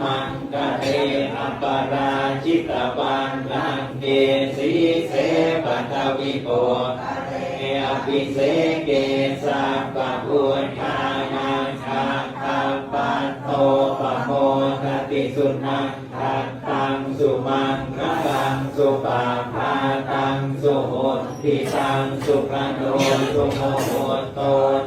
มังกะเรอปาราชิตปันลังเกสีเสปัตวิโกอภิเสเกสัพพะพุทธานังคัคคัปปัตโตปะโมทติสุนังคัตตังสุมังคลังสุปาภาตังสุโหติตังสุขโนสุโมโหโต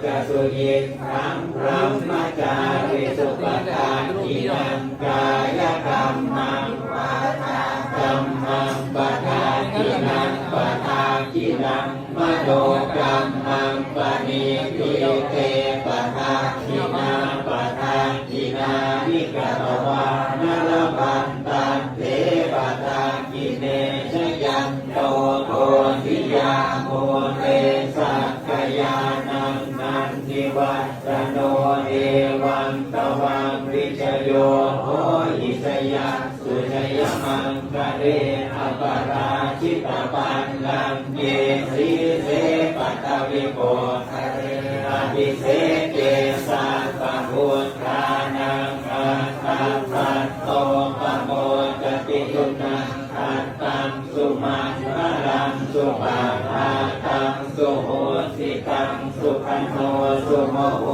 จะสุยิทังพระมจาริสุปทานินังกายกรรมังวาจากรรมังปทากินังปทากินังมโนกรรมังปณิทิเตปทากินาปทากินานิกตวานรพันตันเทปทากิเนชยันโตโททิยาโมเรสักกยานังนันทิวัตโนเอวังตวังวิชโยโหหิสยาสุชยมังกะเรอปาราชิตปันลังเกสีเสปัตตวิโกอภิเสเกสัพพะพุทธานังคัคคัปปัตโตปะโมทติสุนังคัตตังสุมังคลังสุปาภาตังสุโหติตังสุขันโนสุโมโห